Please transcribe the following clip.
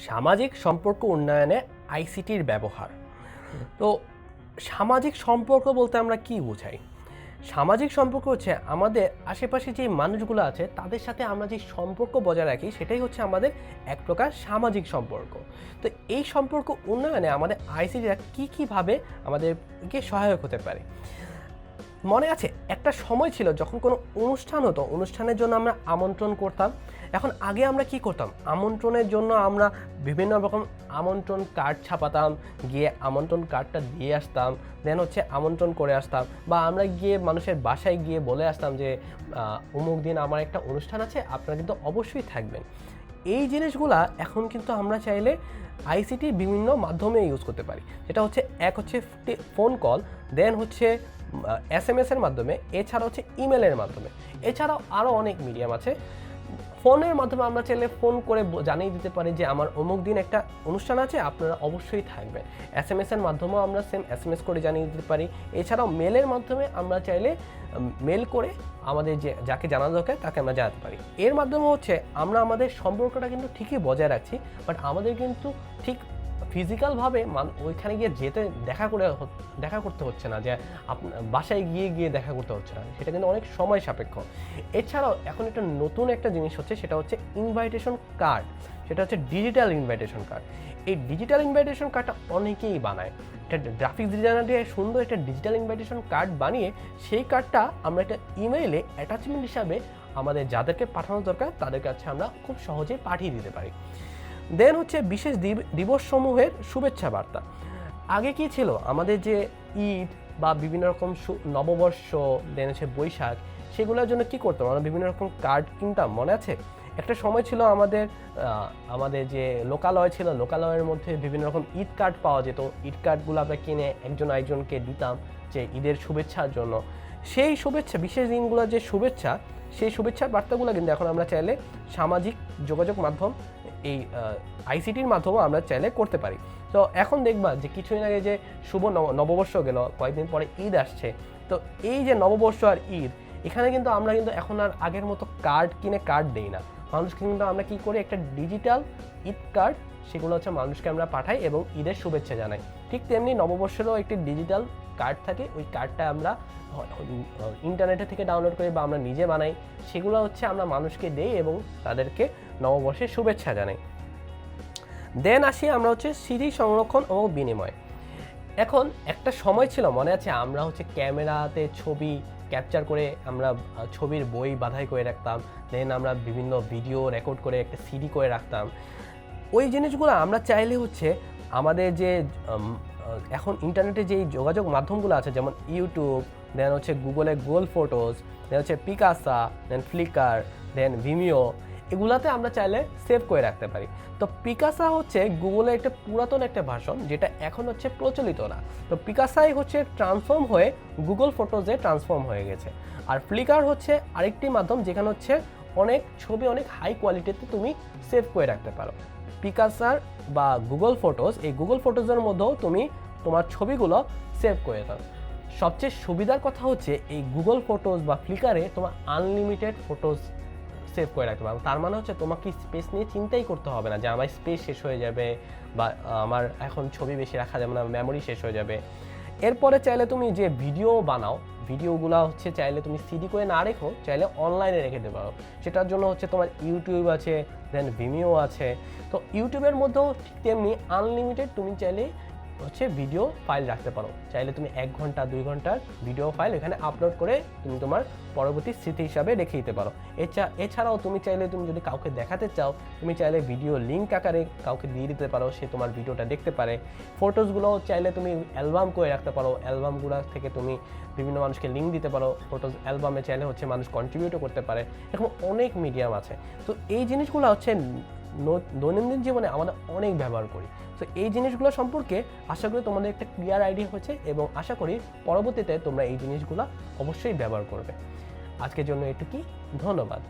সামাজিক সম্পর্ক উন্নয়নে আইসিটির ব্যবহার। তো সামাজিক সম্পর্ক বলতে আমরা কি বোঝাই? সামাজিক সম্পর্ক হচ্ছে আমাদের আশেপাশে যে মানুষগুলো আছে তাদের সাথে আমরা যে সম্পর্ক বজায় রাখি সেটাই হচ্ছে আমাদের এক প্রকার সামাজিক সম্পর্ক। তো এই সম্পর্ক উন্নয়নে আমাদের আইসিটিরা কীভাবে আমাদেরকে সহায়ক হতে পারে? মনে আছে একটা সময় ছিল যখন কোনো অনুষ্ঠান হতো, অনুষ্ঠানের জন্য আমরা আমন্ত্রণ করতাম। এখন আগে আমরা কি করতাম, আমন্ত্রণের জন্য আমরা বিভিন্ন রকম আমন্ত্রণ কার্ড ছাপাতাম, গিয়ে আমন্ত্রণ কার্ডটা দিয়ে আসতাম, দেন হচ্ছে আমন্ত্রণ করে আসতাম, বা আমরা গিয়ে মানুষের বাসায় গিয়ে বলে আসতাম যে অমুক দিন আমার একটা অনুষ্ঠান আছে, আপনারা কিন্তু অবশ্যই থাকবেন। এই জিনিসগুলা এখন কিন্তু আমরা চাইলে আইসিটি বিভিন্ন মাধ্যমে ইউজ করতে পারি। যেটা হচ্ছে এক হচ্ছে ফোন কল, দেন হচ্ছে SMS এর মাধ্যমে, এছাড়া হচ্ছে ইমেলের মাধ্যমে, এছাড়াও আরও অনেক মিডিয়াম আছে। ফোনের মাধ্যমে আমরা চাইলে ফোন করে জানিয়ে দিতে পারি যে আমার অমুক দিন একটা অনুষ্ঠান আছে, আপনারা অবশ্যই থাকবেন। SMS এর মাধ্যমেও আমরা সেম SMS করে জানিয়ে দিতে পারি। এছাড়াও মেলের মাধ্যমে আমরা চাইলে মেল করে আমাদের যাকে জানা দরকার তাকে আমরা জানাতে পারি। এর মাধ্যমে হচ্ছে আমরা আমাদের সম্পর্কটা কিন্তু ঠিকই বজায় রাখছি, বাট আমাদের কিন্তু ঠিক ফিজিক্যালভাবে ওইখানে গিয়ে দেখা করতে হচ্ছে না, যে বাসায় গিয়ে দেখা করতে হচ্ছে না, সেটা কিন্তু অনেক সময় সাপেক্ষ। এছাড়াও এখন নতুন একটা জিনিস হচ্ছে, সেটা হচ্ছে ইনভাইটেশন কার্ড। সেটা হচ্ছে ডিজিটাল ইনভাইটেশন কার্ড। এই ডিজিটাল ইনভাইটেশন কার্ডটা অনেকেই বানায়। একটা গ্রাফিক্স ডিজাইনার দিয়ে সুন্দর একটা ডিজিটাল ইনভাইটেশন কার্ড বানিয়ে সেই কার্ডটা আমরা একটা ইমেইলে অ্যাটাচমেন্ট হিসাবে আমাদের যাদেরকে পাঠানো দরকার তাদের কাছে আমরা খুব সহজেই পাঠিয়ে দিতে পারি। দেন হচ্ছে বিশেষ দিবসসমূহের শুভেচ্ছা বার্তা। আগে কি ছিল, আমাদের যে ঈদ বা বিভিন্ন রকম নববর্ষ, দেন হচ্ছে বৈশাখ, সেগুলোর জন্য কি করতাম, আমরা বিভিন্ন রকম কার্ড কিনতাম। মনে আছে একটা সময় ছিল আমাদের যে লোকালয় ছিল, লোকালয়ের মধ্যে বিভিন্ন রকম ঈদ কার্ড পাওয়া যেত। ঈদ কার্ডগুলো আমরা কিনে একজন আরেকজনকে দিতাম যে ঈদের শুভেচ্ছার জন্য। সেই শুভেচ্ছা, বিশেষ দিনগুলোর যে শুভেচ্ছা, সেই শুভেচ্ছার বার্তাগুলো কিন্তু এখন আমরা চাইলে সামাজিক যোগাযোগ মাধ্যম, এই আইসিটির মাধ্যমেও আমরা চাইলে করতে পারি। তো এখন দেখবা যে কিছুদিন আগে যে শুভ নববর্ষ গেল, কয়েকদিন পরে ঈদ আসছে। তো এই যে নববর্ষ আর ঈদ, এখানে কিন্তু আমরা কিন্তু এখন আর আগের মতো কার্ড কিনে কার্ড দেই না মানুষকে, কিন্তু আমরা কি করি, একটা ডিজিটাল ঈদ কার্ড, সেগুলো হচ্ছে মানুষকে আমরা পাঠাই এবং ঈদের শুভেচ্ছা জানাই। ঠিক তেমনি নববর্ষেরও একটি ডিজিটাল কার্ড থাকে, ওই কার্ডটা আমরা ইন্টারনেটে থেকে ডাউনলোড করি বা আমরা নিজে বানাই, সেগুলো হচ্ছে আমরা মানুষকে দেই এবং তাদেরকে নববর্ষের শুভেচ্ছা জানাই। দেন আসি আমরা হচ্ছে স্মৃতি সংরক্ষণ ও বিনিময়। এখন একটা সময় ছিল, মনে আছে, আমরা হচ্ছে ক্যামেরাতে ছবি ক্যাপচার করে আমরা ছবির বই বাঁধাই করে রাখতাম, দেন আমরা বিভিন্ন ভিডিও রেকর্ড করে একটা সিডি করে রাখতাম। ওই জিনিসগুলো আমরা চাইলে হচ্ছে আমাদের যে এখন ইন্টারনেটে যেই যোগাযোগ মাধ্যমগুলো আছে, যেমন ইউটিউব, দেন হচ্ছে গুগল ফটোস, দেন হচ্ছে পিকাসা, দেন ফ্লিকার, দেন ভিমিও, এগুলাতে আমরা চাইলে সেভ করে রাখতে পারি। তো পিকাসা হচ্ছে গুগলের একটা পুরাতন একটা ভার্সন, যেটা এখন হচ্ছে প্রচলিত না। তো পিকাসাই হচ্ছে ট্রান্সফর্ম হয়ে গুগল ফটোজে ট্রান্সফর্ম হয়ে গেছে। আর ফ্লিকার হচ্ছে আরেকটি মাধ্যম, যেখানে হচ্ছে অনেক ছবি অনেক হাই কোয়ালিটিতে তুমি সেভ করে রাখতে পারো। পিকাসার বা গুগল ফটোজ, এই গুগল ফটোজের মধ্যেও তুমি তোমার ছবিগুলো সেভ করে দাও। সবচেয়ে সুবিধার কথা হচ্ছে এই গুগল ফটোজ বা ফ্লিকারে তোমার আনলিমিটেড ফটোজ সেভ করে রাখতে পারো। তার মানে হচ্ছে তোমাকে স্পেস নিয়ে চিন্তাই করতে হবে না যে আমার স্পেস শেষ হয়ে যাবে বা আমার এখন ছবি বেশি রাখা যাবে না, মেমোরি শেষ হয়ে যাবে। এরপরে চাইলে তুমি যে ভিডিও বানাও, ভিডিওগুলো হচ্ছে চাইলে তুমি সিডি করে না রেখো, চাইলে অনলাইনে রেখে দিতে পারো। সেটার জন্য হচ্ছে তোমার ইউটিউব আছে, দেন ভিমিও আছে। তো ইউটিউবের মধ্যেও ঠিক তেমনি আনলিমিটেড তুমি চাইলে হচ্ছে ভিডিও ফাইল রাখতে পারো। চাইলে তুমি 1 ঘন্টা 2 ঘন্টার ভিডিও ফাইল এখানে আপলোড করে তুমি তোমার পরবর্তী স্মৃতি হিসাবে রেখে দিতে পারো। এছাড়াও তুমি চাইলে, তুমি যদি কাউকে দেখাতে চাও, তুমি চাইলে ভিডিও লিঙ্ক আকারে কাউকে দিয়ে দিতে পারো, সে তোমার ভিডিওটা দেখতে পারে। ফটোসগুলো চাইলে তুমি অ্যালবাম করে রাখতে পারো, অ্যালবামগুলো থেকে তুমি বিভিন্ন মানুষকে লিঙ্ক দিতে পারো। ফটোস অ্যালবামে চাইলে হচ্ছে মানুষ কন্ট্রিবিউটও করতে পারে। এরকম অনেক মিডিয়াম আছে। তো এই জিনিসগুলো হচ্ছে দৈনন্দিন জীবনে আমরা অনেক ব্যবহার করি। তো এই জিনিসগুলো সম্পর্কে আশা করি তোমাদের একটা ক্লিয়ার আইডিয়া হচ্ছে এবং আশা করি পরবর্তীতে তোমরা এই জিনিসগুলো অবশ্যই ব্যবহার করবে। আজকের জন্য এটুকুই, ধন্যবাদ।